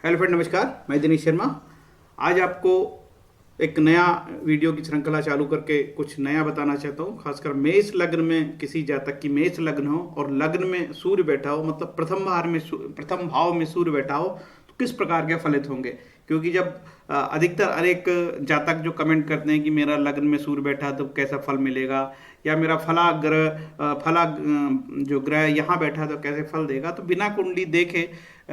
Hello friend, नमस्कार। मैं दिनेश शर्मा। आज आपको एक नया वीडियो की श्रृंखला चालू करके कुछ नया बताना चाहता हूँ। खासकर मेष लग्न में किसी जातक की मेष लग्न हो और लग्न में सूर्य बैठा हो, मतलब प्रथम भाव में सूर्य बैठा हो, तो किस प्रकार के फलित होंगे। क्योंकि जब अधिकतर अनेक जातक जो कमेंट करते हैं कि मेरा लग्न में सूर्य बैठा तो कैसा फल मिलेगा, या मेरा जो ग्रह यहाँ बैठा तो कैसे फल देगा, तो बिना कुंडली देखे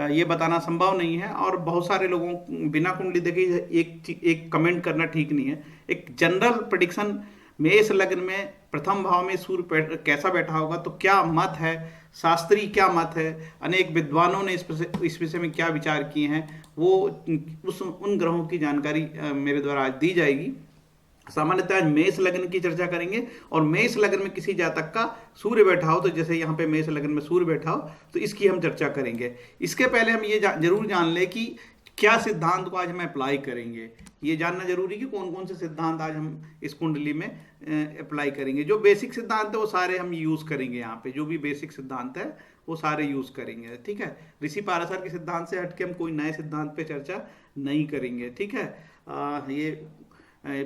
ये बताना संभव नहीं है। और बहुत सारे लोगों बिना कुंडली देखे एक कमेंट करना ठीक नहीं है। एक जनरल प्रेडिक्शन, मेष लग्न में प्रथम भाव में सूर्य कैसा बैठा होगा, तो क्या मत है, शास्त्रीय क्या मत है, अनेक विद्वानों ने इस विषय में क्या विचार किए हैं, वो उन ग्रहों की जानकारी मेरे द्वारा आज दी जाएगी। सामान्यतः आज मेष लग्न की चर्चा करेंगे, और मेष लग्न में किसी जातक का सूर्य बैठा हो, तो जैसे यहाँ पे मेष लग्न में सूर्य बैठा हो, तो इसकी हम चर्चा करेंगे। इसके पहले हम ये जरूर जान ले कि क्या सिद्धांत को आज हम अप्लाई करेंगे। ये जानना जरूरी कि कौन कौन से सिद्धांत आज हम इस कुंडली में अप्लाई करेंगे। जो बेसिक सिद्धांत है वो सारे हम यूज करेंगे। यहाँ पे जो भी बेसिक सिद्धांत है वो सारे यूज करेंगे, ठीक है। ऋषि पाराशर के सिद्धांत से हटके हम कोई नए सिद्धांत पे चर्चा नहीं करेंगे, ठीक है। ये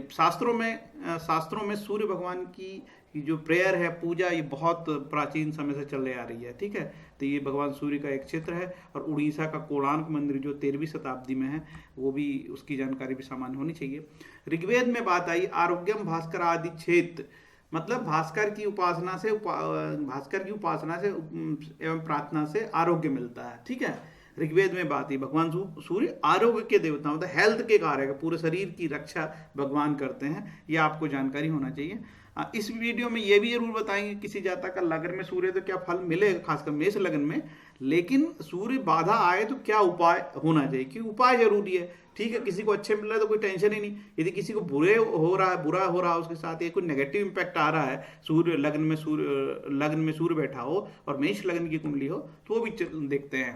शास्त्रों में सूर्य भगवान की जो प्रेयर है, पूजा, ये बहुत प्राचीन समय से चले आ रही है, ठीक है। तो ये भगवान सूर्य का एक चित्र है। और उड़ीसा का कोणार्क मंदिर जो 13वीं शताब्दी में है, वो भी, उसकी जानकारी भी सामान्य होनी चाहिए। ऋग्वेद में बात आई, आरोग्यम भास्कर आदि क्षेत्र, मतलब भास्कर की उपासना से एवं प्रार्थना से आरोग्य मिलता है, ठीक है। ऋग्वेद में बात है, भगवान सूर्य आरोग्य के देवता, मतलब हेल्थ के कारक है, पूरे शरीर की रक्षा भगवान करते हैं। ये आपको जानकारी होना चाहिए। इस वीडियो में ये भी जरूर बताएंगे किसी जातक का लग्न में सूर्य तो क्या फल मिलेगा, खासकर मेष लग्न में। लेकिन सूर्य बाधा आए तो क्या उपाय होना चाहिए, क्योंकि उपाय जरूरी है, ठीक है। किसी को अच्छे मिल रहा है तो कोई टेंशन ही नहीं। यदि किसी को बुरा हो रहा है उसके साथ, ये कोई नेगेटिव इंपैक्ट आ रहा है, लग्न में सूर्य बैठा हो और मेष लग्न की कुंडली हो, तो वो भी देखते हैं।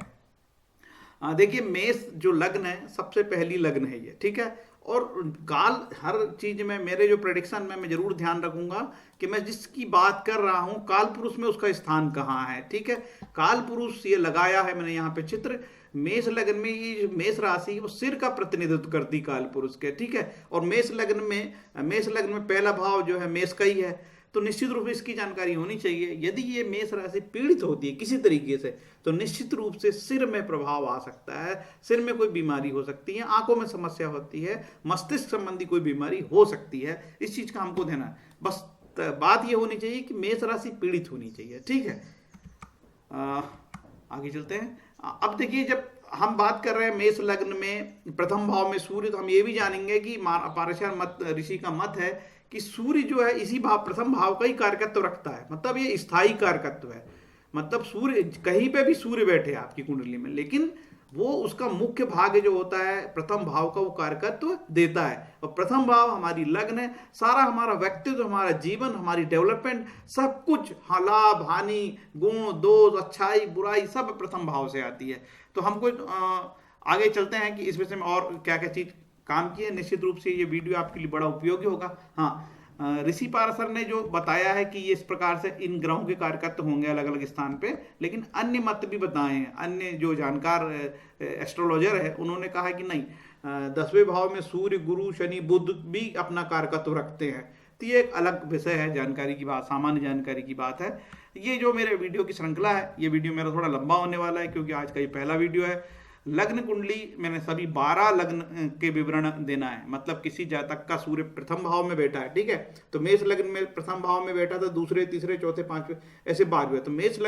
देखिए, मेष जो लग्न है, सबसे पहली लग्न है ये, ठीक है। और काल, हर चीज में मेरे जो प्रेडिक्शन में मैं जरूर ध्यान रखूंगा कि मैं जिसकी बात कर रहा हूं, काल पुरुष में उसका स्थान कहाँ है, ठीक है। काल पुरुष ये लगाया है मैंने यहाँ पे चित्र। मेष लग्न में ये मेष राशि वो सिर का प्रतिनिधित्व करती काल पुरुष के, ठीक है। और मेष लग्न में पहला भाव जो है मेष का ही है, तो निश्चित रूप से इसकी जानकारी होनी चाहिए। यदि ये मेष राशि पीड़ित होती है किसी तरीके से, तो निश्चित रूप से सिर में प्रभाव आ सकता है, सिर में कोई बीमारी हो सकती है, आंखों में समस्या होती है, मस्तिष्क संबंधी कोई बीमारी हो सकती है। इस चीज का हमको ध्यान है। बस बात ये होनी चाहिए कि मेष राशि पीड़ित होनी चाहिए, ठीक है। आगे चलते हैं। अब देखिए, जब हम बात कर रहे हैं मेष लग्न में प्रथम भाव में सूर्य, तो हम ये भी जानेंगे कि पाराशर मत, ऋषि का मत है कि सूर्य जो है इसी प्रथम भाव का ही कारकत्व रखता है, मतलब ये स्थायी कारकत्व है। मतलब सूर्य कहीं पे भी सूर्य बैठे आपकी कुंडली में, लेकिन वो उसका मुख्य भाग जो होता है प्रथम भाव का, वो कारकत्व देता है। और प्रथम भाव हमारी लग्न है, सारा हमारा व्यक्तित्व, हमारा जीवन, हमारी डेवलपमेंट, सब कुछ, लाभ हानि, गुण दोष, अच्छाई बुराई, सब प्रथम भाव से आती है। तो हमको आगे चलते हैं कि इस विषय में और क्या क्या चीज काम की है। निश्चित रूप से ये वीडियो आपके लिए बड़ा उपयोगी होगा। हाँ, ऋषि पाराशर ने जो बताया है कि ये इस प्रकार से इन ग्रहों के कारकत्व होंगे अलग अलग स्थान पे, लेकिन अन्य मत भी बताए हैं। अन्य जो जानकार एस्ट्रोलॉजर है, उन्होंने कहा है कि नहीं, 10वें भाव में सूर्य, गुरु, शनि, बुध भी अपना कारकत्व रखते हैं। तो ये एक अलग विषय है, जानकारी की बात, सामान्य जानकारी की बात है। ये जो मेरे वीडियो की श्रृंखला है, ये वीडियो मेरा थोड़ा लंबा होने वाला है, क्योंकि आज का ये पहला वीडियो है। लग्न कुंडली मैंने सभी 12 लग्न के विवरण देना है। मतलब किसी जातक का सूर्य प्रथम भाव में बैठा है, ठीक है, तो मेष लग्न में प्रथम भाव में बैठा, तो दूसरे, तीसरे, चौथे, पांचवे, ऐसे 12वें। तो मेष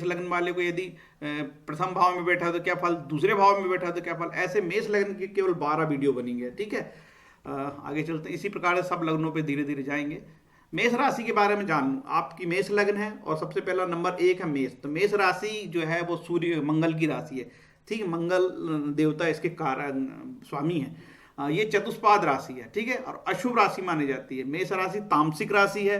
लग्न वाले को यदि प्रथम भाव में बैठा तो क्या फल, दूसरे भाव में बैठा तो क्या फल, ऐसे मेष लग्न के केवल 12 वीडियो बनेंगे, ठीक है। आगे चलते हैं, इसी प्रकार से सब लग्नों पे धीरे धीरे जाएंगे। मेष राशि के बारे में जान लूं, आपकी मेष लग्न है और सबसे पहला नंबर 1 है मेष। तो मेष राशि जो है वो सूर्य, मंगल की राशि है, ठीक है। मंगल देवता इसके कारण स्वामी है। ये चतुष्पाद राशि है, ठीक है, और अशुभ राशि मानी जाती है। मेष राशि तामसिक राशि है,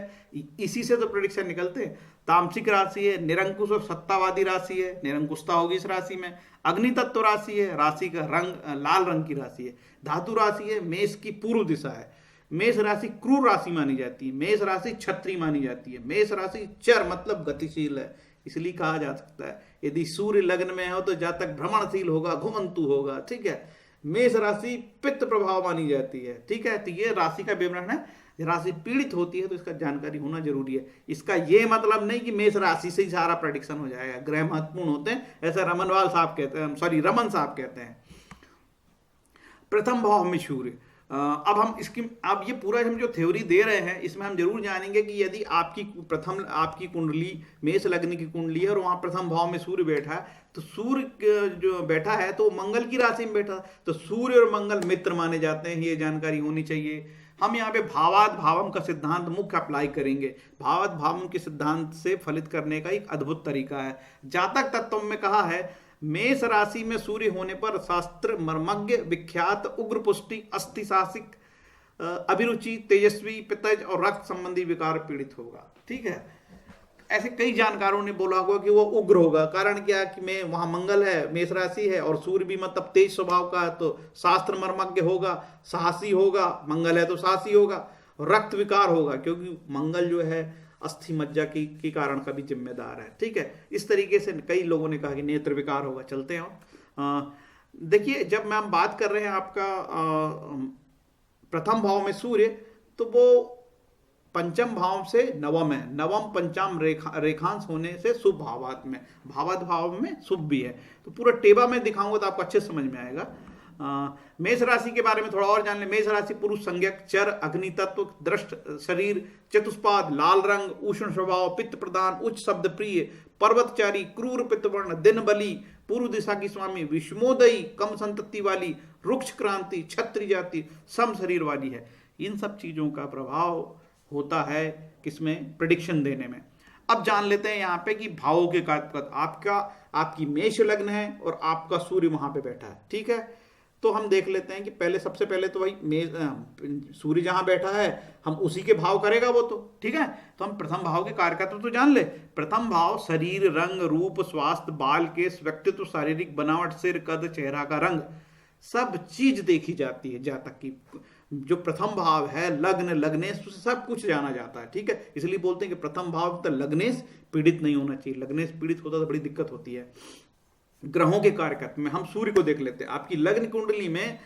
इसी से तो प्रेडिक्शन निकलते हैं। तामसिक राशि है, निरंकुश और सत्तावादी राशि है, निरंकुशता होगी इस राशि में। अग्नि तत्व राशि है, राशि का रंग लाल रंग की राशि है। धातु राशि है, मेष की पूर्व दिशा है। मेष राशि क्रूर राशि मानी जाती है। मेष राशि क्षत्रिय मानी जाती है। मेष राशि चर मतलब गतिशील है, इसलिए कहा जा सकता है यदि सूर्य लग्न में हो तो जातक भ्रमणशील होगा, घुमंतु होगा, ठीक है। मेष राशि पित्त प्रभाव मानी जाती है, ठीक है। तो ये राशि का विवरण है। राशि पीड़ित होती है तो इसका जानकारी होना जरूरी है। इसका ये मतलब नहीं कि मेष राशि से ही सारा प्रेडिक्शन हो जाएगा, ग्रह महत्वपूर्ण होते हैं, ऐसा रमनवाल साहब कहते हैं, सॉरी रमन साहब कहते हैं। प्रथम भाव में सूर्य। अब हम इसकी, अब ये पूरा हम जो थ्योरी दे रहे हैं इसमें हम जरूर जानेंगे कि यदि आपकी कुंडली मेष लग्न की कुंडली है और वहां प्रथम भाव में सूर्य बैठा है, तो सूर्य जो बैठा है तो मंगल की राशि में बैठा है, तो सूर्य और मंगल मित्र माने जाते हैं, ये जानकारी होनी चाहिए। हम यहाँ पे भावाद भावम का सिद्धांत मुख्य अप्लाई करेंगे। भावाद भावम के सिद्धांत से फलित करने का एक अद्भुत तरीका है। जातक तत्व में कहा है मेष राशि में सूर्य होने पर शास्त्र मर्मज्ञ विख्यात उग्र पुष्टि अस्थि शासिक अभिरुचि तेजस्वी पित्तज और रक्त संबंधी विकार पीड़ित होगा, ठीक है। ऐसे कई जानकारों ने बोला होगा कि वो उग्र होगा। कारण क्या कि मैं वहां मंगल है, मेष राशि है और सूर्य भी मतलब तेज स्वभाव का है, तो शास्त्र मर्मज्ञ होगा, साहसी होगा, मंगल है तो साहसी होगा, रक्त विकार होगा क्योंकि मंगल जो है अस्थि मज्जा के कारण का भी जिम्मेदार है, ठीक है। इस तरीके से कई लोगों ने कहा कि नेत्र विकार होगा। चलते हैं। देखिए जब मैं हम बात कर रहे हैं आपका प्रथम भाव में सूर्य, तो वो पंचम भाव से नवम है, नवम पंचम रेखांश होने से शुभ भावात में, भावात भाव में शुभ भी है। तो पूरा टेबा में दिखाऊंगा तो आपको अच्छे समझ में आएगा। मेष राशि के बारे में थोड़ा और जान ले। मेष राशि पुरुष संज्ञक, चर, अग्नि तत्व, दृष्ट शरीर, चतुष्पाद, लाल रंग, उष्ण स्वभाव, पित्त प्रदान, उच्च शब्द प्रिय, पर्वतचारी, क्रूर पित्तवर्ण, दिन बली, पूर्व दिशा की स्वामी, विषमोदयी, कम संतति वाली, रुक्ष क्रांति, छत्री जाति, सम शरीर वाली है। इन सब चीजों का प्रभाव होता है किसमें, प्रेडिक्शन देने में। अब जान लेते हैं यहाँ पे कि भावों के आपकी मेष लग्न है और आपका सूर्य वहां पे बैठा है, ठीक है। तो हम देख लेते हैं कि सबसे पहले तो भाई सूर्य जहां बैठा है हम उसी के भाव करेगा वो, तो ठीक है। तो हम प्रथम भाव के कारकत्व तो जान ले। प्रथम भाव शरीर, रंग, रूप, स्वास्थ्य, बाल, केश, व्यक्तित्व, शारीरिक बनावट, सिर, कद, चेहरा का रंग, सब चीज देखी जाती है। जातक की जो प्रथम भाव है लग्न, लग्नेश, सब कुछ जाना जाता है, ठीक है। इसलिए बोलते हैं कि प्रथम भाव तो लग्नेश पीड़ित नहीं होना चाहिए। लग्नेश पीड़ित होता तो बड़ी दिक्कत होती है। ग्रहों के कारकत्व में हम सूर्य को देख लेते हैं। आपकी लग्न कुंडली में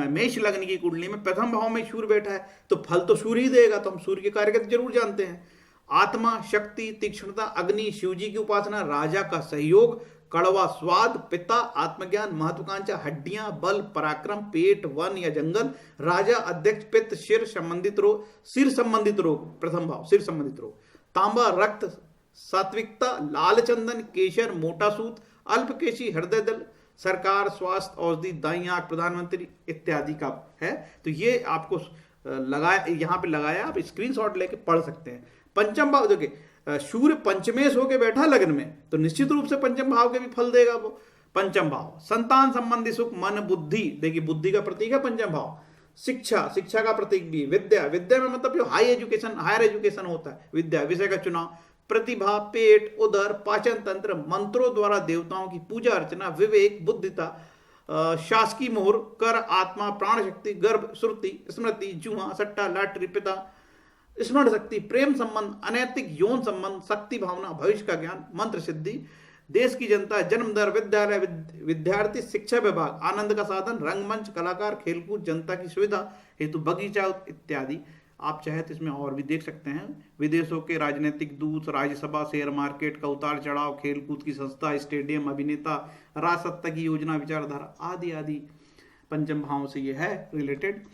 मेष लग्न की कुंडली में प्रथम भाव में सूर्य बैठा है तो फल तो सूर्य ही देगा, तो हम सूर्य के कारकत्व जरूर जानते हैं। आत्मा, शक्ति, तीक्ष्णता, अग्नि, शिवजी की उपासना, राजा का सहयोग, कड़वा स्वाद, पिता, आत्मज्ञान, महत्वाकांक्षा, हड्डियां, बल, पराक्रम, पेट, वन या जंगल, राजा, अध्यक्ष, पित्त, सिर संबंधित रोग, सिर संबंधित रोग, प्रथम भाव सिर संबंधित रोग, तांबा, रक्त, सात्विकता, लाल चंदन, केशर, मोटा सूत, अल्पकेशी, हृदय दल, सरकार, स्वास्थ्य, औषधि, दाई आंख, प्रधानमंत्री इत्यादि का है। तो ये आपको लगाया, यहाँ पे लगाया, आप स्क्रीनशॉट लेके पढ़ सकते हैं। पंचम भाव देखिए, सूर्य पंचमेश होके बैठा लग्न में तो निश्चित रूप से पंचम भाव के भी फल देगा वो। पंचम भाव संतान संबंधी सुख, मन, बुद्धि, देखिए बुद्धि का प्रतीक है पंचम भाव। शिक्षा, शिक्षा का प्रतीक भी। विद्या, विद्या में मतलब जो हायर एजुकेशन होता है, विद्या, विषय का चुनाव। प्रतिभा, पेट, उदर, पाचन तंत्र, मंत्रों द्वारा देवताओं की पूजा अर्चना, विवेक, बुद्धिता, शासकीय मोहर, कर, आत्मा, प्राण शक्ति, गर्भ, श्रुति, स्मृति, जुआ, सट्टा, लॉटरी, पिता, स्मरण शक्ति, प्रेम संबंध, अनैतिक यौन संबंध, शक्ति भावना, भविष्य का ज्ञान, मंत्र सिद्धि, देश की जनता, जन्म दर, विद्यालय, विद्यार्थी, शिक्षा विभाग, आनंद का साधन, रंगमंच, कलाकार, खेलकूद, जनता की सुविधा हेतु बगीचा इत्यादि। आप चाहे तो इसमें और भी देख सकते हैं। विदेशों के राजनीतिक दूत, राज्यसभा, शेयर मार्केट का उतार चढ़ाव, खेलकूद की संस्था, स्टेडियम, अभिनेता, राजसत्ता की योजना, विचारधारा आदि आदि पंचम भाव से ये है रिलेटेड।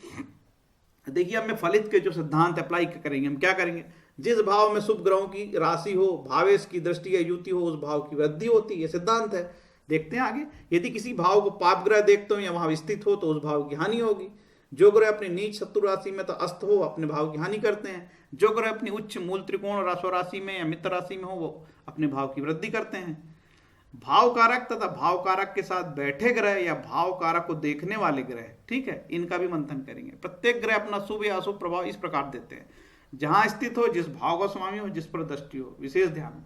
देखिए अब मैं फलित के जो सिद्धांत अप्लाई करेंगे, हम क्या करेंगे, जिस भाव में शुभ ग्रहों की राशि हो, भावेश की दृष्टि या युति हो, उस भाव की वृद्धि होती है, ये सिद्धांत है। देखते हैं आगे। यदि किसी भाव को पाप ग्रह देखते हो या वहां स्थित हो तो उस भाव की हानि होगी। जो ग्रह अपनी नीच शत्रु राशि में तो अस्त हो, अपने भाव की हानि करते हैं। जो ग्रह अपनी उच्च मूल त्रिकोण राशि राशि में या मित्र राशि में हो, वो अपने भाव की वृद्धि करते हैं। भाव कारक तथा भाव कारक के साथ बैठे ग्रह या भाव कारक को देखने वाले ग्रह, ठीक है, इनका भी मंथन करेंगे। प्रत्येक ग्रह अपना शुभ या अशुभ प्रभाव इस प्रकार देते हैं। जहां स्थित हो, जिस भाव का स्वामी हो, जिस पर दृष्टि हो, विशेष ध्यान हो।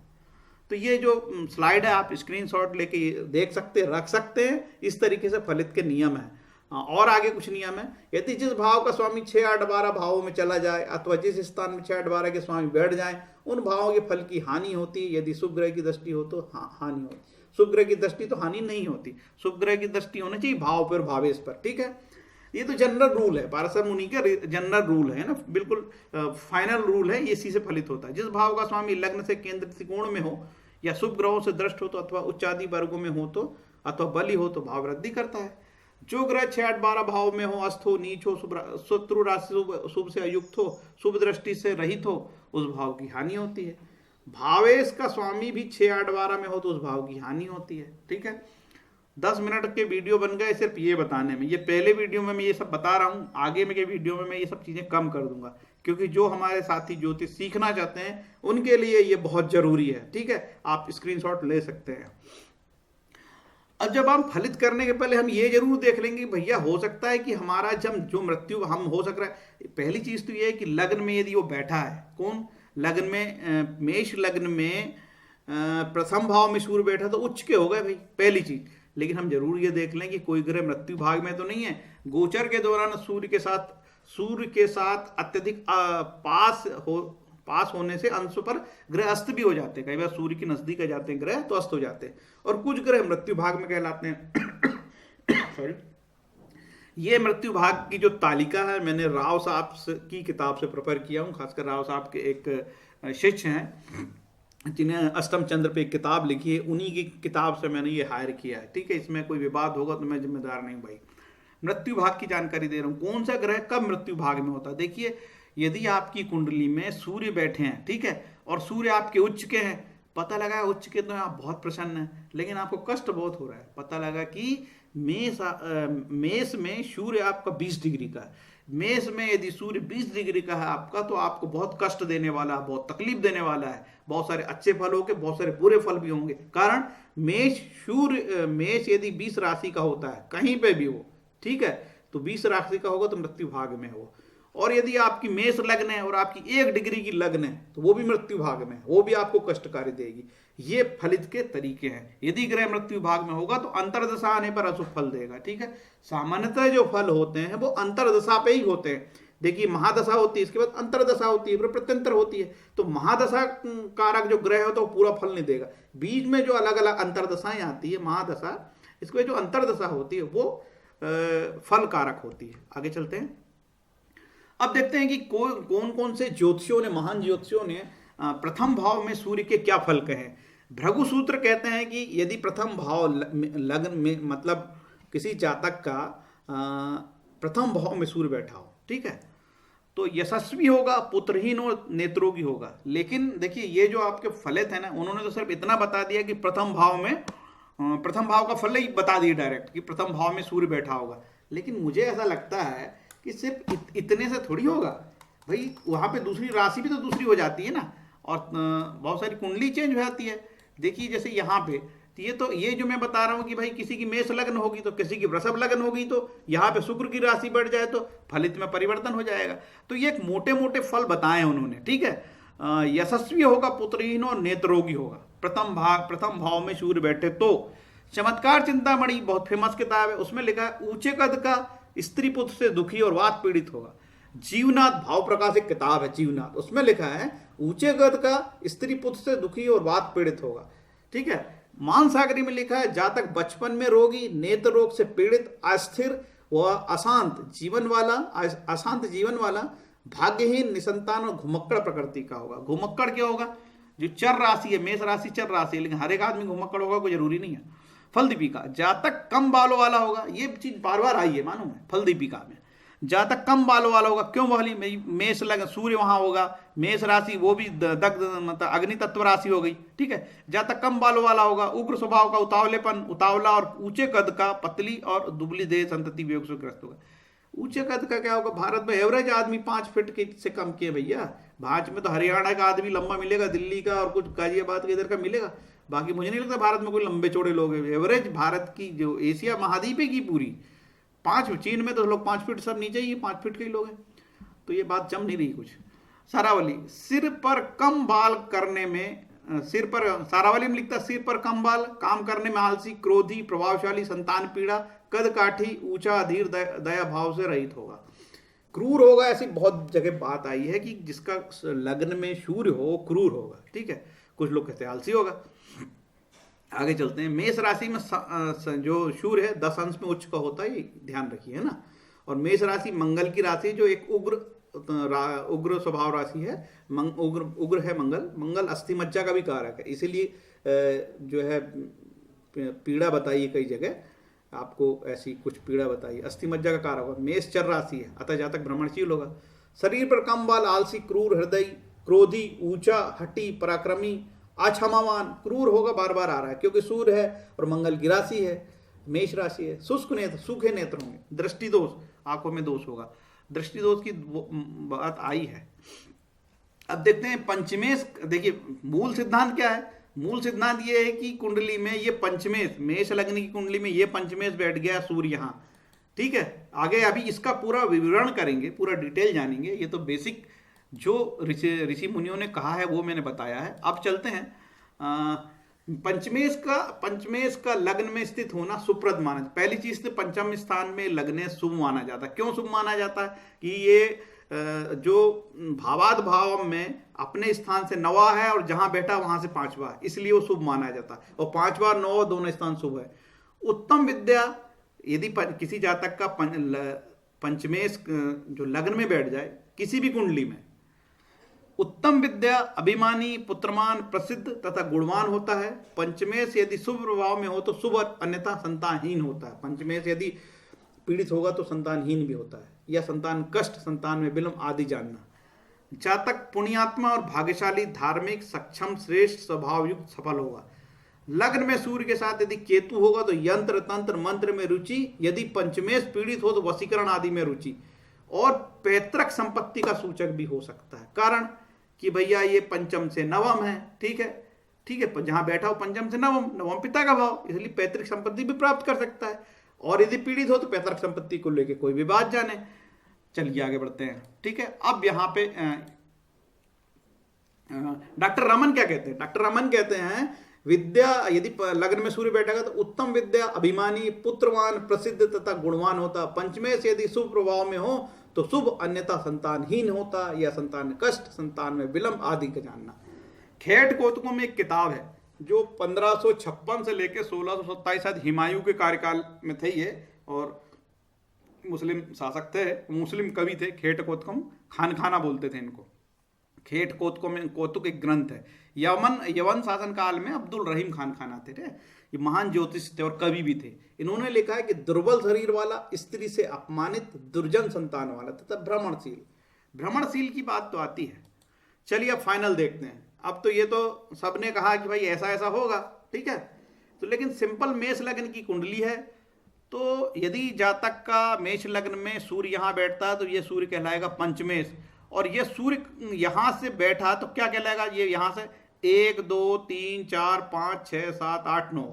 तो ये जो स्लाइड है आप स्क्रीनशॉट लेके देख सकते, रख सकते हैं। इस तरीके से फलित के नियम है। और आगे कुछ नियम है, यदि जिस भाव का स्वामी 6, 8, 12 भावों में चला जाए अथवा जिस स्थान में 6, 8, 12 के स्वामी बैठ जाए उन भावों के फल की हानि होती है। यदि शुभ ग्रह की दृष्टि हो तो हानि होती, शुभ ग्रह की दृष्टि तो हानि नहीं होती, शुभ ग्रह की दृष्टि होनी चाहिए भाव पर, भावेश पर। ठीक है, ये तो जनरल रूल है, पाराशर मुनि का जनरल रूल है ना, बिल्कुल फाइनल रूल है, इसी से फलित होता है। जिस भाव का स्वामी लग्न से केंद्र त्रिकोण में हो या शुभ ग्रहों से दृष्ट हो तो अथवा उच्चादि वर्गों में हो तो अथवा बलि हो तो भाव वृद्धि करता है। जो ग्रह 6, 8, 12 भाव में हो, अस्त हो, नीच हो, शत्रु राशि शुभ से अयुक्त हो, शुभ दृष्टि से रहित हो, उस भाव की हानि होती है। भावेश का स्वामी भी 6, 8, 12 में हो तो उस भाव की हानि होती है। ठीक है, 10 मिनट के वीडियो बन गए सिर्फ ये बताने में। ये पहले वीडियो में मैं ये सब बता रहा हूँ, आगे में के वीडियो में मैं ये सब चीज़ें कम कर दूंगा, क्योंकि जो हमारे साथी ज्योतिष सीखना चाहते हैं उनके लिए ये बहुत जरूरी है। ठीक है, आप स्क्रीनशॉट ले सकते हैं। अब जब हम फलित करने के पहले हम ये जरूर देख लेंगे भैया, हो सकता है कि हमारा जब जो मृत्यु हम हो सक रहा है, पहली चीज तो ये है कि लग्न में यदि वो बैठा है, कौन लग्न में, मेष लग्न में प्रथम भाव में सूर्य बैठा तो उच्च के हो गए भाई, पहली चीज। लेकिन हम जरूर ये देख लें कि कोई ग्रह मृत्यु भाग में तो नहीं है। गोचर के दौरान सूर्य के साथ अत्यधिक पास होने से अंश पर ग्रह अस्त भी हो जाते हैं। कई बार सूर्य के नजदीक आ जाते हैं ग्रह तो अस्त हो जाते हैं, और कुछ ग्रह मृत्यु भाग में कहलाते हैं। सॉरी, ये मृत्यु भाग की जो तालिका है मैंने राव साहब की किताब से प्रिपेयर किया हूँ, खासकर राव साहब के एक शिष्य हैं जिन्हें अष्टम चंद्र पे एक किताब लिखी है, उन्हीं की किताब से मैंने ये हायर किया है। ठीक है, इसमें कोई विवाद होगा तो मैं जिम्मेदार नहीं भाई। मृत्यु भाग की जानकारी दे रहा हूँ, कौन सा ग्रह कब मृत्यु भाग में होता है। देखिए, यदि आपकी कुंडली में सूर्य बैठे हैं, ठीक है, और सूर्य आपके उच्च के हैं, पता लगा उच्च के तो आप बहुत प्रसन्न हैं, लेकिन आपको कष्ट बहुत हो रहा है। पता लगा कि मेष में सूर्य आपका 20 डिग्री का है, मेष में यदि सूर्य 20 डिग्री का है आपका, तो आपको बहुत कष्ट देने वाला है, बहुत तकलीफ देने वाला है। बहुत सारे अच्छे फल होंगे, बहुत सारे बुरे फल भी होंगे। कारण मेष यदि 20 राशि का होता है कहीं पे भी हो, ठीक है, तो 20 राशि का होगा तो मृत्यु भाग में हो। और यदि आपकी मेष लग्न है और आपकी 1 डिग्री की लग्न है तो वो भी मृत्यु भाग में है, वो भी आपको कष्टकारी देगी। ये फलित के तरीके हैं। यदि ग्रह मृत्यु भाग में होगा तो अंतरदशा आने पर अशुभ फल देगा। ठीक है, सामान्यतः जो फल होते हैं वो अंतरदशा पे ही होते हैं। देखिए, महादशा होती है, इसके बाद अंतरदशा होती है, फिर प्रत्यंतर होती है। तो महादशा कारक जो ग्रह होता है वो पूरा फल नहीं देगा। बीच में जो अलग अलग अंतरदशाएं आती है, महादशा, इसके बाद जो अंतरदशा होती है वो फल कारक होती है। आगे चलते हैं, अब देखते हैं कि कौन कौन से ज्योतिषियों ने, महान ज्योतिषियों ने प्रथम भाव में सूर्य के क्या फल कहे। भृगु सूत्र कहते हैं कि यदि प्रथम भाव लग्न में, मतलब किसी जातक का प्रथम भाव में सूर्य बैठा हो, ठीक है, तो यशस्वी होगा, पुत्रहीन और नेत्रोगी होगा। लेकिन देखिए, ये जो आपके फलित है ना, उन्होंने तो सिर्फ इतना बता दिया कि प्रथम भाव का फल ही बता दिया डायरेक्ट कि प्रथम भाव में सूर्य बैठा होगा। लेकिन मुझे ऐसा लगता है कि सिर्फ इतने से थोड़ी होगा भाई, वहां पे दूसरी राशि भी तो दूसरी हो जाती है ना, और बहुत सारी कुंडली चेंज हो जाती है। देखिए, जैसे यहाँ पे ये जो मैं बता रहा हूँ कि भाई किसी की मेष लग्न होगी तो किसी की वृषभ लग्न होगी, तो यहाँ पे शुक्र की राशि बढ़ जाए तो फलित में परिवर्तन हो जाएगा। तो ये एक मोटे मोटे फल बताए उन्होंने। ठीक है, यशस्वी होगा, पुत्रहीन और नेत्रोगी होगा, प्रथम भाव में सूर्य बैठे तो। चमत्कार चिंतामणि बहुत फेमस किताब है, उसमें लिखा है ऊंचे कद का स्त्री पुत्र से दुखी और वात पीड़ित होगा। जीवनाथ भाव प्रकाश एक किताब है, जीवनाथ, उसमें लिखा है ऊंचे कद का स्त्री पुत्र से दुखी और वात पीड़ित होगा। ठीक है, मानसागरी में लिखा है जातक बचपन में रोगी, नेत्र रोग से पीड़ित, अस्थिर व अशांत जीवन वाला, भाग्यहीन, निसंतान और घुमक्कड़ प्रकृति का होगा। घुमक्कड़ क्या होगा? जो चर राशि है, मेष राशि चर राशि है, लेकिन हर एक आदमी घुमक्कड़ होगा कोई जरूरी नहीं है। फल दीपिका, जातक कम बालों वाला होगा, ये चीज बार बार आई है मालूम है, फल दीपिका में जातक कम बालों वाला होगा। क्यों वाली? मेष लग्न, सूर्य वहां होगा, मेष राशि वो भी दग्ध मतलब अग्नि तत्व राशि हो गई। ठीक है, जातक कम बालों वाला होगा, उग्र स्वभाव का, उतावला और ऊंचे कद का, पतली और दुबली देह संतति वियोग से ग्रस्त होगा। ऊंचे कद का क्या होगा? भारत में एवरेज आदमी 5 फीट के से कम के भैया। भाज में तो हरियाणा का आदमी लंबा मिलेगा, दिल्ली का और कुछ गाजियाबाद के इधर का मिलेगा, बाकी मुझे नहीं लगता भारत में कोई लंबे चौड़े लोग हैं। एवरेज भारत की जो एशिया महाद्वीप की पूरी 5, चीन में तो लोग 5 फीट सब नीचे ही 5 फीट के ही लोग हैं, तो ये बात जम नहीं रही कुछ। सारावली, सिर पर कम बाल करने में सिर पर, सारावली में लिखता है सिर पर कम बाल, काम करने में आलसी, क्रोधी, प्रभावशाली, संतान पीड़ा, कद काठी, ऊंचा, अधीर, दया भाव से रहित होगा। क्रूर होगा, ऐसी बहुत जगह बात आई है कि जिसका लग्न में सूर्य हो क्रूर होगा, ठीक है। कुछ लोग कहते हैं आलसी होगा। आगे चलते हैं। मेष राशि में जो सूर्य है 10 अंश में उच्च का होता है, ये ध्यान रखिए, है ना। और मेष राशि मंगल की राशि, जो एक उग्र स्वभाव राशि है। उग्र है मंगल। मंगल अस्थि मज्जा का भी कारक है, इसीलिए जो है पीड़ा बताइए, कई जगह आपको ऐसी कुछ पीड़ा बताइए, अस्थि मज्जा का कारक होगा। मेष चर राशि है, अतः जातक भ्रमणशील होगा। शरीर पर कम बाल, आलसी, क्रूर, हृदय, क्रोधी, ऊंचा, हठी, पराक्रमी, अक्षमावान। क्रूर होगा, बार बार आ रहा है क्योंकि सूर्य है और मंगल की राशि है, मेष राशि है। शुष्क नेत्र, सूखे नेत्र होंगे। दृष्टि दोष, आंखों में दोष होगा। दृष्टि दोष की बात आई है। अब देखते हैं पंचमेश। देखिए मूल सिद्धांत क्या है? मूल सिद्धांत ये है कि कुंडली में ये पंचमेश, मेष लग्न की कुंडली में ये पंचमेश बैठ गया सूर्य यहां, ठीक है। आगे अभी इसका पूरा विवरण करेंगे, पूरा डिटेल जानेंगे। ये तो बेसिक जो ऋषि मुनियों ने कहा है वो मैंने बताया है। अब चलते हैं। पंचमेश का लग्न में स्थित होना सुप्रद माना। पहली चीज तो पंचम स्थान में लग्न शुभ माना जाता है। क्यों शुभ माना जाता है? कि ये जो भावाद भाव में अपने स्थान से नवा है और जहां बैठा वहां से पांचवा है, इसलिए वो शुभ माना जाता है। और पांचवा और नौवा दोनों स्थान शुभ है। उत्तम विद्या, यदि किसी जातक का पंचमेश जो लग्न में बैठ जाए किसी भी कुंडली में, उत्तम विद्या, अभिमानी, पुत्रमान, प्रसिद्ध तथा गुणवान होता है। पंचमेश यदि शुभ प्रभाव में हो तो शुभ, अन्यथा संतानहीन होता है। पंचमेश यदि पीड़ित होगा तो संतानहीन भी होता है, या संतान कष्ट, संतान में विलंब आदि जानना। जातक पुण्यात्मा और भाग्यशाली, धार्मिक, सक्षम, श्रेष्ठ, स्वभाव युक्त, सफल होगा। लग्न में सूर्य के साथ यदि केतु होगा तो यंत्र, तंत्र, मंत्र में रुचि। यदि पंचमेश पीड़ित हो तो वशीकरण आदि में रुचि। और पैतृक संपत्ति का सूचक भी हो सकता है। कारण कि भैया ये पंचम से नवम है, ठीक है, ठीक है, जहां बैठा हो पंचम से नवम, नवम पिता का भाव, इसलिए पैतृक संपत्ति भी प्राप्त कर सकता है। और यदि पीड़ित हो तो पैतृक संपत्ति को लेकर कोई भी बात जाने। चलिए आगे बढ़ते हैं, ठीक है। अब यहाँ पे डॉक्टर रमन क्या कहते हैं? डॉक्टर रमन कहते हैं विद्या यदि लग्न में सूर्य बैठेगा तो उत्तम विद्या, अभिमानी, पुत्रवान, प्रसिद्ध तथा गुणवान होता। पंचमेश यदि शुभ प्रभाव में हो तो शुभ, अन्यथा संतानहीन होता, या संतान कष्ट, संतान में विलंब आदि का जानना। खेट कोतकों में एक किताब है जो 1556 से लेकर 1627 शायद हुमायूं के कार्यकाल में थे ये, और मुस्लिम शासक थे, मुस्लिम कवि थे। खेट कोतकम, खानखाना बोलते थे इनको। खेट कोतकों में कौतुक एक ग्रंथ है। यवन शासन काल में अब्दुल रहीम खानखाना थे, ये महान ज्योतिष थे और कवि भी थे। इन्होंने लिखा है कि दुर्बल शरीर वाला, स्त्री से अपमानित, दुर्जन संतान वाला तथा भ्रमणशील। भ्रमणशील की बात तो आती है। चलिए अब फाइनल देखते हैं। अब तो ये तो सबने कहा कि भाई ऐसा ऐसा होगा, ठीक है। तो लेकिन सिंपल मेष लग्न की कुंडली है, तो यदि जातक का मेष लग्न में सूर्य यहाँ बैठता है तो ये सूर्य कहलाएगा पंचमेश। और ये सूर्य यहाँ से बैठा तो क्या कहलाएगा? ये यहाँ से 1 2 3 4 5 6 7 8 9,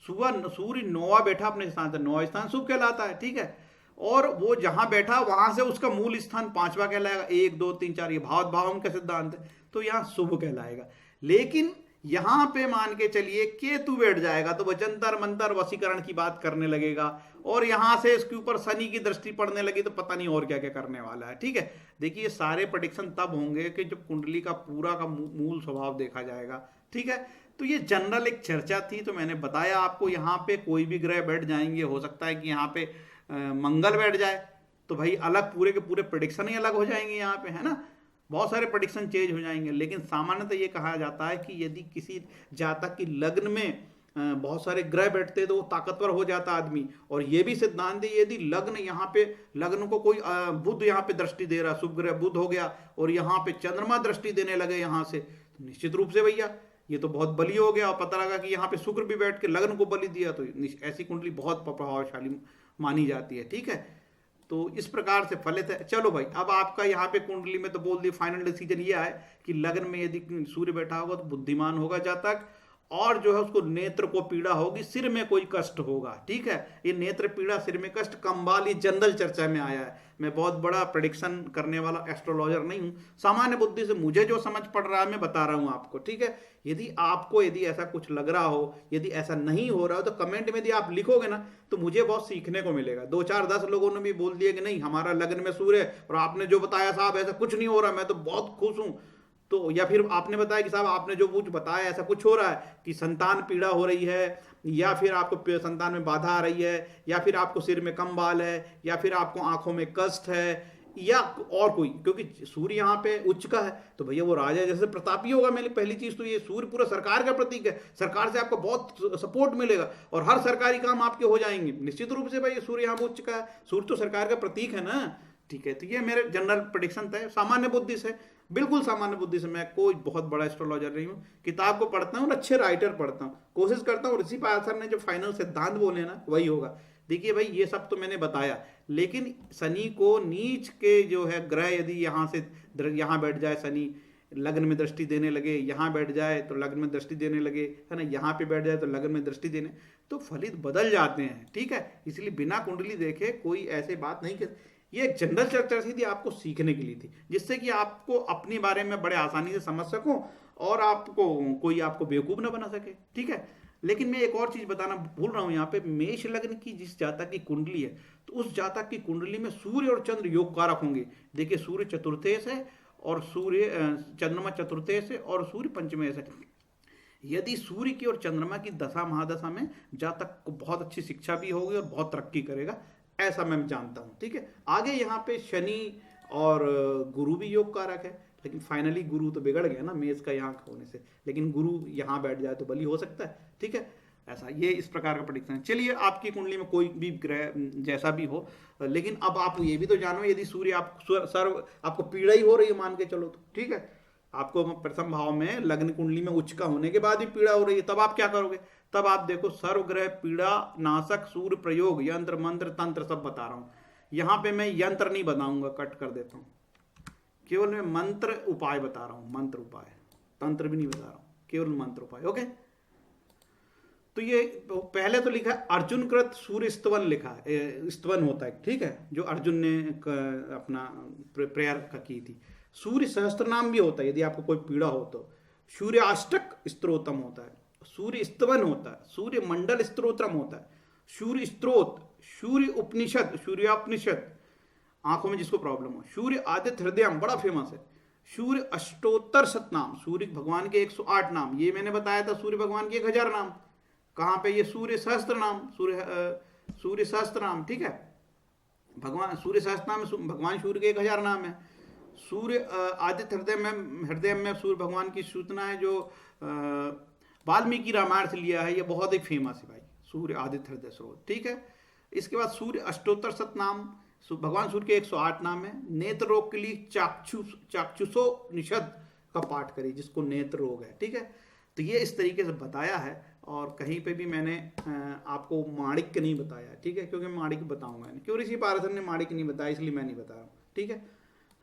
सुबह सूर्य नौवा बैठा अपने स्थान से, नौवा स्थान शुभ कहलाता है, ठीक है। और वो जहां बैठा वहां से उसका मूल स्थान पांचवा कहलाएगा। 1 2 3 4, ये भाव का सिद्धांत है, तो यहाँ शुभ कहलाएगा। लेकिन यहां पे मान के चलिए केतु बैठ जाएगा तो वह जंतर मंतर वशीकरण की बात करने लगेगा, और यहां से इसके ऊपर शनि की दृष्टि पड़ने लगी तो पता नहीं और क्या क्या करने वाला है, ठीक है। देखिए सारे प्रेडिक्शन तब होंगे कि जब कुंडली का पूरा का मूल स्वभाव देखा जाएगा, ठीक है। तो ये जनरल एक चर्चा थी, तो मैंने बताया आपको यहाँ पे कोई भी ग्रह बैठ जाएंगे। हो सकता है कि यहाँ पे मंगल बैठ जाए तो भाई अलग, पूरे के पूरे प्रेडिक्शन ही अलग हो जाएंगे यहाँ पे, है ना। बहुत सारे प्रेडिक्शन चेंज हो जाएंगे। लेकिन सामान्यतः ये कहा जाता है कि यदि किसी जातक की लग्न में बहुत सारे ग्रह बैठते तो वो ताकतवर हो जाता आदमी। और ये भी सिद्धांत है यदि लग्न यहाँ पे, लग्न को कोई बुध यहाँ पे दृष्टि दे रहा, शुभ ग्रह बुध हो गया, और यहाँ पे चंद्रमा दृष्टि देने लगे यहाँ से, तो निश्चित रूप से भैया ये तो बहुत बली हो गया। और पता लगा कि यहाँ पे शुक्र भी बैठ के लग्न को बलि दिया, तो ऐसी कुंडली बहुत प्रभावशाली मानी जाती है, ठीक है। तो इस प्रकार से फलित है। चलो भाई, अब आपका यहाँ पे कुंडली में तो बोल दिया, फाइनल डिसीजन ये है कि लग्न में यदि सूर्य बैठा होगा तो बुद्धिमान होगा जातक, और जो है उसको नेत्र को पीड़ा होगी, सिर में कोई कष्ट होगा। ठीक है, ये नेत्र पीड़ा, सिर में कष्ट, कंबाल, ये जनरल चर्चा में आया है। मैं बहुत बड़ा प्रेडिक्शन करने वाला एस्ट्रोलॉजर नहीं हूं, सामान्य बुद्धि से मुझे जो समझ पड़ रहा है मैं बता रहा हूं आपको। ठीक है, यदि ऐसा कुछ लग रहा हो, यदि ऐसा नहीं हो रहा हो, तो कमेंट में यदि आप लिखोगे ना तो मुझे बहुत सीखने को मिलेगा। 2 4 10 लोगों ने भी बोल दिया कि नहीं हमारा लग्न में सूर्य है और आपने जो बताया साहब ऐसा कुछ नहीं हो रहा, मैं तो बहुत खुश हूं। तो या फिर आपने बताया कि साहब आपने जो कुछ बताया ऐसा कुछ हो रहा है कि संतान पीड़ा हो रही है, या फिर आपको संतान में बाधा आ रही है, या फिर आपको सिर में कम बाल है, या फिर आपको आंखों में कष्ट है, या और कोई, क्योंकि सूर्य यहाँ पे उच्च का है तो भैया वो राजा जैसे प्रतापी होगा। मेरी पहली चीज तो ये सूर्य पूरा सरकार का प्रतीक है, सरकार से आपको बहुत सपोर्ट मिलेगा और हर सरकारी काम आपके हो जाएंगे निश्चित रूप से। भाई सूर्य यहाँ उच्च का है, सूर्य तो सरकार का प्रतीक है ना। ठीक है, तो ये मेरे जनरल प्रेडिक्शन थे सामान्य बुद्धि से, बिल्कुल सामान्य बुद्धि से। मैं कोई बहुत बड़ा एस्ट्रोलॉजर नहीं हूँ, किताब को पढ़ता हूँ और अच्छे राइटर पढ़ता हूँ, कोशिश करता हूँ ऋषि पाल ने जो फाइनल सिद्धांत बोले ना वही होगा। देखिए भाई ये सब तो मैंने बताया, लेकिन शनि को नीच के जो है ग्रह यदि यहाँ से यहाँ बैठ जाए, शनि लग्न में दृष्टि देने लगे, यहाँ बैठ जाए तो लग्न में दृष्टि देने लगे, है ना, यहाँ पे बैठ जाए तो लग्न में दृष्टि देने, तो फलित बदल जाते हैं। ठीक है, इसलिए बिना कुंडली देखे कोई ऐसे बात नहीं कर। ये एक जनरल चर्चा थी आपको सीखने के लिए थी, जिससे कि आपको अपने बारे में बड़े आसानी से समझ सको और आपको कोई आपको बेवकूफ ना बना सके। ठीक है, लेकिन मैं एक और चीज बताना भूल रहा हूं, यहाँ पे मेष लग्न की जिस जातक की कुंडली है तो उस जातक की कुंडली में सूर्य और चंद्र योग कारक होंगे। देखिए सूर्य चतुर्थेश है और सूर्य चंद्रमा चतुर्थेश है और सूर्य पंचमेश है। यदि सूर्य की और चंद्रमा की दशा महादशा में जातक को बहुत अच्छी शिक्षा भी होगी और बहुत तरक्की करेगा, ऐसा मैं जानता हूं। ठीक है, आगे यहाँ पे शनि और गुरु भी योग कारक है, लेकिन फाइनली गुरु तो बिगड़ गया ना मेष का यहाँ होने से, लेकिन गुरु यहाँ बैठ जाए तो बली हो सकता है। ठीक है, ऐसा ये इस प्रकार का प्रेडिक्शन है। चलिए आपकी कुंडली में कोई भी ग्रह जैसा भी हो, लेकिन अब आप ये भी तो जानो यदि सूर्य आपको पीड़ा ही हो रही है मान के चलो तो, ठीक है, आपको प्रथम भाव में लग्न कुंडली में उच्च का होने के बाद भी पीड़ा हो रही है, तब आप क्या करोगे? तब आप देखो सर्वग्रह पीड़ा नाशक सूर्य प्रयोग यंत्र मंत्र तंत्र सब बता रहा हूं। यहां पे मैं यंत्र नहीं बताऊंगा, कट कर देता हूं, केवल मैं मंत्र उपाय बता रहा हूं, मंत्र उपाय, तंत्र भी नहीं बता रहा हूं, केवल मंत्र उपाय। ओके, तो ये पहले तो लिखा है अर्जुन कृत सूर्य स्तवन, लिखा है स्तवन होता है, ठीक है, जो अर्जुन ने अपना प्रेयर की थी। सूर्य सहस्त्र नाम भी होता है यदि आपको कोई पीड़ा हो तो, सूर्य अष्टक स्तोत्रम होता है, सूर्य स्तवन होता है, सूर्य मंडल स्तोत्रम होता है, सूर्य स्त्रोत, सूर्य उपनिषद, सूर्योपनिषद आंखों में जिसको प्रॉब्लम हो, सूर्य आदित्य हृदयम बड़ा फेमस है, सूर्य अष्टोत्तर शतनाम, सूर्य भगवान के 108 नाम, ये मैंने बताया था, सूर्य भगवान के 1000 नाम। कहां पे? ये सूर्य सहस्त्र नाम, सूर्य सहस्त्र नाम, ठीक है, भगवान सूर्य सहस्त्र नाम, भगवान सूर्य के 1000 नाम है। सूर्य आदित्य हृदय में सूर्य भगवान की सूचना है, जो वाल्मीकि रामायण से लिया है, ये बहुत ही फेमस है भाई, सूर्य आदित्य हृदय स्रोत, ठीक है। इसके बाद सूर्य अष्टोत्तर शतनाम, भगवान सूर्य के 108 नाम है। नेत्र रोग के लिए चाक्षुषो निषद का पाठ करिए जिसको नेत्र रोग है, ठीक है। तो ये इस तरीके से बताया है, और कहीं पे भी मैंने आपको माणिक्य नहीं बताया, ठीक है, क्योंकि माणिक्य बताऊंगा नहीं, क्यों ऋषि पारसर ने माणिक्य नहीं बताया इसलिए मैं नहीं बता रहा हूँ, ठीक है।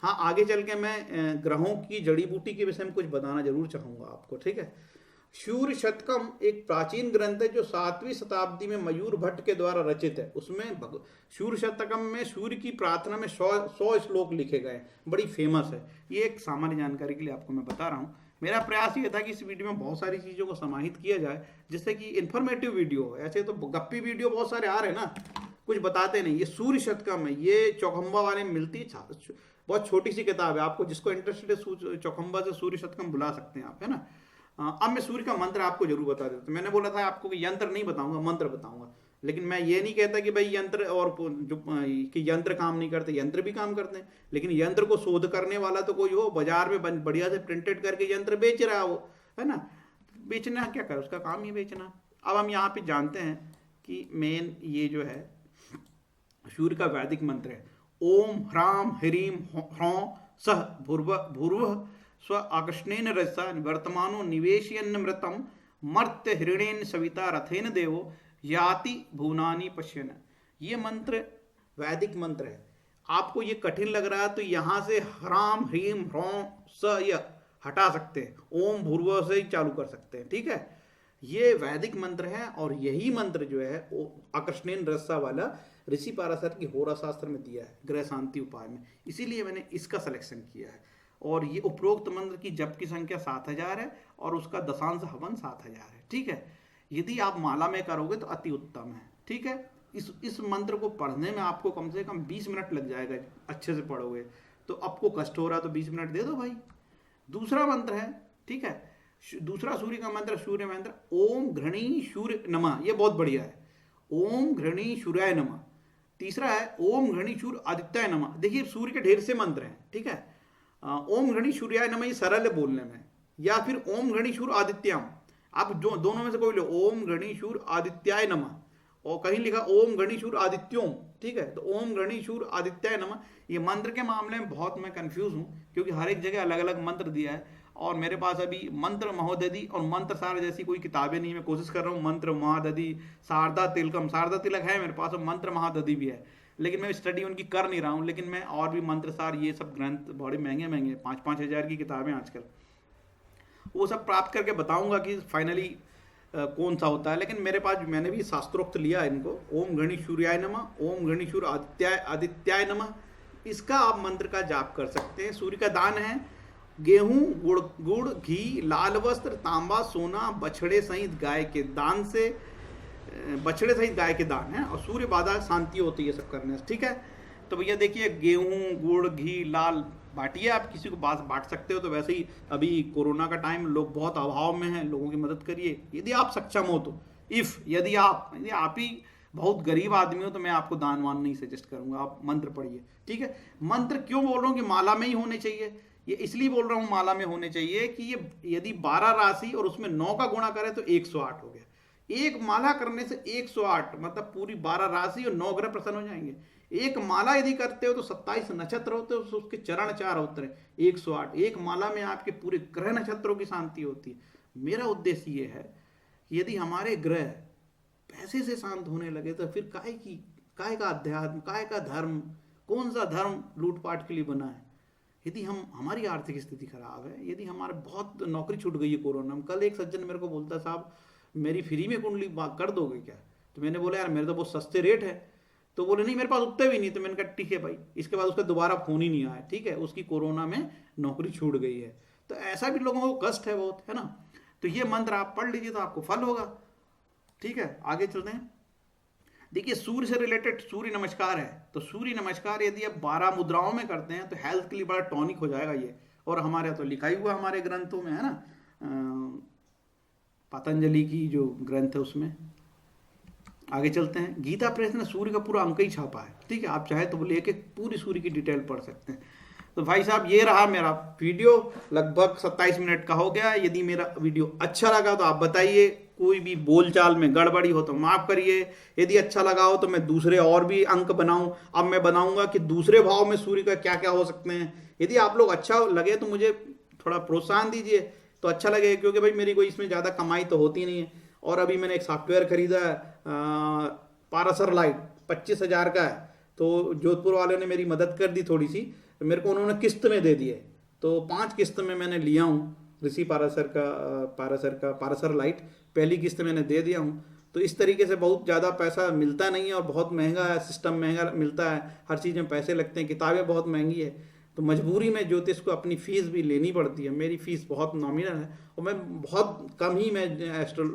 हाँ, आगे चल के मैं ग्रहों की जड़ी बूटी के विषय में कुछ बताना जरूर चाहूंगा आपको, ठीक है। सूर्य शतकम एक प्राचीन ग्रंथ है जो 7वीं शताब्दी में मयूर भट्ट के द्वारा रचित है। उसमें सूर्य शतकम में सूर्य की प्रार्थना में 100 श्लोक लिखे गए, बड़ी फेमस है। ये एक सामान्य जानकारी के लिए आपको मैं बता रहा हूँ। मेरा प्रयास ये था कि इस वीडियो में बहुत सारी चीज़ों को समाहित किया जाए, जिससे कि इन्फॉर्मेटिव वीडियो हो। ऐसे तो गप्पी वीडियो बहुत सारे आ रहे हैं ना, कुछ बताते नहीं। ये सूर्य शतकम है, ये चौखंबा वाले में मिलती है, बहुत छोटी सी किताब है, आपको जिसको इंटरेस्टेड है चौखंबा से सूर्य शतकम बुला सकते हैं आप, है ना। अब मैं सूर्य का मंत्र आपको जरूर बता देता हूँ। मैंने बोला था आपको कि यंत्र नहीं बताऊंगा, मंत्र बताऊंगा, लेकिन मैं ये नहीं कहता कि भाई यंत्र और जो कि यंत्र काम नहीं करते, यंत्र भी काम करते हैं, लेकिन यंत्र को शोध करने वाला तो कोई हो, बाजार में बढ़िया से प्रिंटेड करके यंत्र बेच रहा हो, है ना। बेचना क्या कर, उसका काम ही बेचना। अब हम यहाँ पे जानते हैं कि मेन ये जो है सूर्य का वैदिक मंत्र है, ओम ह्राम ह्रीम ह्रौं सह भूर्भुवः स्व आकृष्णेन रजसा वर्तमानो निवेशयन्नमृतं मर्त्य हृणेन सविता रथेन देवो याति भुवनानि पश्यन्। ये मंत्र वैदिक मंत्र है। आपको ये कठिन लग रहा है तो यहाँ से ह्राम ह्रीम ह्रौं स य हटा सकते हैं, ओम भूर्भुवः से ही चालू कर सकते हैं, ठीक है। ये वैदिक मंत्र है और यही मंत्र जो है वो आकर्षणेन रस्सा वाला ऋषि पाराशर की होरा शास्त्र में दिया है ग्रह शांति उपाय में, इसीलिए मैंने इसका सिलेक्शन किया है। और ये उपरोक्त मंत्र की जप की संख्या 7000 है और उसका दशांश हवन 7000 है। ठीक है, यदि आप माला में करोगे तो अति उत्तम है। ठीक है, इस मंत्र को पढ़ने में आपको कम से कम 20 मिनट लग जाएगा, अच्छे से पढ़ोगे तो। आपको कष्ट हो रहा तो 20 मिनट दे दो भाई। दूसरा मंत्र है, ठीक है, दूसरा सूर्य का मंत्र, सूर्य मंत्र ओम घृणी सूर्य नमः, ये बहुत बढ़िया है, ओम घृणी सूर्याय नमः। तीसरा है ओम घृणी सूर्य आदित्याय नमः। देखिए सूर्य के ढेर से मंत्र हैं, ठीक है। ओम घृणी सूर्याय नमः ये सरल है बोलने में, या फिर ओम घृणी सूर्य आदित्याम, आप जो दोनों में से कोई लो, ओम घृणी सूर्य आदित्याय नमः, और कहीं लिखा ओम गणेशूर आदित्योम। ठीक है, तो ओम गणेशूर आदित्याय नमः। ये मंत्र के मामले में बहुत मैं कंफ्यूज हूँ, क्योंकि हर एक जगह अलग अलग मंत्र दिया है और मेरे पास अभी मंत्र महोदधि और मंत्र सार जैसी कोई किताबें नहीं। मैं कोशिश कर रहा हूँ मंत्र महादधि, शारदा तिलकम, शारदा तिलक है मेरे पास और मंत्र महादधि भी है, लेकिन मैं स्टडी उनकी कर नहीं रहा हूँ। लेकिन मैं और भी मंत्र सार, ये सब ग्रंथ बड़े महंगे महंगे 5-5 हज़ार की किताबें आजकल, वो सब प्राप्त करके बताऊंगा कि फाइनली कौन सा होता है। लेकिन मेरे पास, मैंने भी शास्त्रोक्त लिया इनको, ओम गणेशूर्याय नमः, ओम गणेशूर आदित्याय नमः। इसका आप मंत्र का जाप कर सकते हैं। सूर्य का दान है गेहूं, गुड़, घी, लाल वस्त्र, तांबा, सोना, बछड़े सहित गाय के दान से, बछड़े सहित गाय के दान है, और सूर्य बाधा शांति होती है सब करने से। ठीक है, तो भैया देखिए, गेहूं, गुड़, घी, लाल बांटिए, आप किसी को बांट सकते हो तो। वैसे ही अभी कोरोना का टाइम, लोग बहुत अभाव में हैं, लोगों की मदद करिए यदि आप सक्षम हो तो। यदि आप ही बहुत गरीब आदमी हो तो मैं आपको दान वान नहीं सजेस्ट करूंगा, आप मंत्र पढ़िए। ठीक है, मंत्र क्यों बोल रहा हूँ कि माला में ही होने चाहिए, ये इसलिए बोल रहा हूँ माला में होने चाहिए कि ये यदि 12 राशि और उसमें 9 का गुणा करें तो 108 हो गया। एक माला करने से 108, मतलब पूरी 12 राशि और 9 ग्रह प्रसन्न हो जाएंगे। एक माला यदि करते हो तो 27 नक्षत्र होते हो, तो उसके चरण 4 होते हैं, 108। एक माला में आपके पूरे ग्रह नक्षत्रों की शांति होती है। मेरा उद्देश्य ये है, यदि हमारे ग्रह पैसे से शांत होने लगे तो फिर काय का अध्यात्म, काय का धर्म, कौन सा धर्म लूटपाट के लिए बना है। यदि हमारी आर्थिक स्थिति खराब है, यदि हमारे बहुत नौकरी छूट गई है कोरोना में। कल एक सज्जन मेरे को बोलता, साहब मेरी फ्री में कुंडली कर दोगे क्या? तो मैंने बोला यार मेरे तो बहुत सस्ते रेट है। तो बोले नहीं मेरे पास उतने भी नहीं। तो मैंने कहा ठीक है भाई। इसके बाद उसका दोबारा फोन ही नहीं आया। ठीक है, उसकी कोरोना में नौकरी छूट गई है। तो ऐसा भी लोगों को कष्ट है बहुत, है ना। तो ये मंत्र आप पढ़ लीजिए तो आपको फल होगा। ठीक है, आगे चलते हैं। देखिए सूर्य से रिलेटेड सूर्य नमस्कार है। तो सूर्य नमस्कार यदि आप 12 मुद्राओं में करते हैं तो हेल्थ के लिए बड़ा टॉनिक हो जाएगा ये। और हमारे तो लिखा ही हुआ हमारे ग्रंथों में, है ना, पतंजलि की जो ग्रंथ है उसमें। आगे चलते हैं। गीता प्रेस ने सूर्य का पूरा अंक ही छापा है। ठीक है, आप चाहे तो लेके पूरी सूर्य की डिटेल पढ़ सकते हैं। तो भाई साहब ये रहा मेरा वीडियो, लगभग 27 मिनट का हो गया। यदि मेरा वीडियो अच्छा लगा तो आप बताइए, कोई भी बोलचाल में गड़बड़ी हो तो माफ करिए। यदि अच्छा लगा हो तो मैं दूसरे और भी अंक बनाऊं। अब मैं बनाऊंगा कि दूसरे भाव में सूर्य का क्या क्या हो सकते हैं। यदि आप लोग अच्छा लगे तो मुझे थोड़ा प्रोत्साहन दीजिए तो अच्छा लगे, क्योंकि भाई मेरी कोई इसमें ज़्यादा कमाई तो होती नहीं है। और अभी मैंने एक सॉफ्टवेयर खरीदा है, पारासर लाइट, 25,000 का है। तो जोधपुर वाले ने मेरी मदद कर दी थोड़ी सी, तो मेरे को उन्होंने किस्त में दे दिए। तो 5 किस्त में मैंने लिया हूँ ऋषि पारासर लाइट। पहली किस्त मैंने दे दिया हूँ। तो इस तरीके से बहुत ज़्यादा पैसा मिलता नहीं है और बहुत महंगा है, सिस्टम महंगा मिलता है, हर चीज़ में पैसे लगते हैं, किताबें बहुत महंगी है। तो मजबूरी में ज्योतिष को अपनी फ़ीस भी लेनी पड़ती है। मेरी फ़ीस बहुत नॉमिनल है और मैं बहुत कम ही मैं एस्ट्रो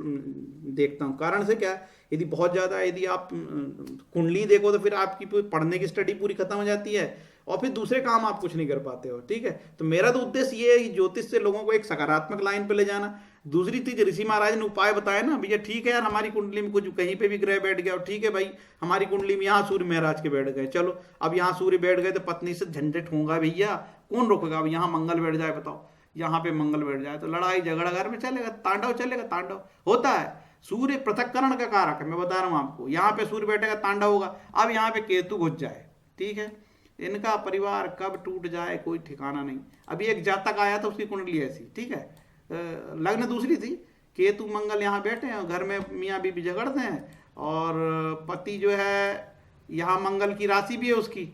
देखता हूँ। कारण से क्या, यदि बहुत ज़्यादा यदि आप कुंडली देखो तो फिर आपकी पढ़ने की स्टडी पूरी खत्म हो जाती है और फिर दूसरे काम आप कुछ नहीं कर पाते हो। ठीक है, तो मेरा तो उद्देश्य ये है कि ज्योतिष से लोगों को एक सकारात्मक लाइन पे ले जाना। दूसरी चीज, ऋषि महाराज ने उपाय बताया ना भैया, ठीक है यार हमारी कुंडली में कुछ कहीं पे भी ग्रह बैठ गया, ठीक है भाई हमारी कुंडली में यहाँ सूर्य महाराज के बैठ गए, चलो अब यहाँ सूर्य बैठ गए तो पत्नी से झंझट होगा भैया, कौन रोकेगा। अब यहाँ मंगल बैठ जाए, बताओ यहाँ पे मंगल बैठ जाए तो लड़ाई झगड़ा घर में चलेगा, तांडव चलेगा, तांडव होता है। सूर्य पृथक्करण का कारक है, मैं बता रहा हूँ आपको। यहाँ पे सूर्य बैठेगा तांडव होगा। अब यहाँ पे केतु घुस जाए, ठीक है, इनका परिवार कब टूट जाए कोई ठिकाना नहीं। अभी एक जातक आया था, उसकी कुंडली ऐसी, ठीक है, लग्न दूसरी थी, केतु मंगल यहाँ बैठे हैं, घर में मियाँ बीबी झगड़ते हैं और पति जो है यहाँ मंगल की राशि भी है उसकी,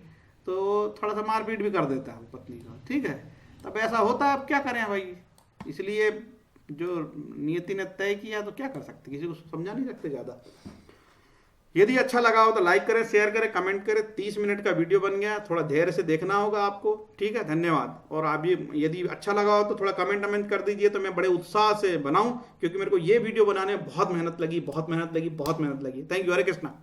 तो थोड़ा सा मारपीट भी कर देता है पत्नी का। ठीक है, तब ऐसा होता है, अब क्या करें भाई। इसलिए जो नियति ने तय किया तो क्या कर सकते, किसी को समझा नहीं सकते ज़्यादा। यदि अच्छा लगा हो तो लाइक करें, शेयर करें, कमेंट करें। 30 मिनट का वीडियो बन गया, थोड़ा धैर्य से देखना होगा आपको, ठीक है। धन्यवाद। और आप ये यदि अच्छा लगा हो तो थोड़ा कमेंट कर दीजिए, तो मैं बड़े उत्साह से बनाऊं, क्योंकि मेरे को ये वीडियो बनाने में बहुत मेहनत लगी, बहुत मेहनत लगी, बहुत मेहनत लगी। Thank you. हरे कृष्णा।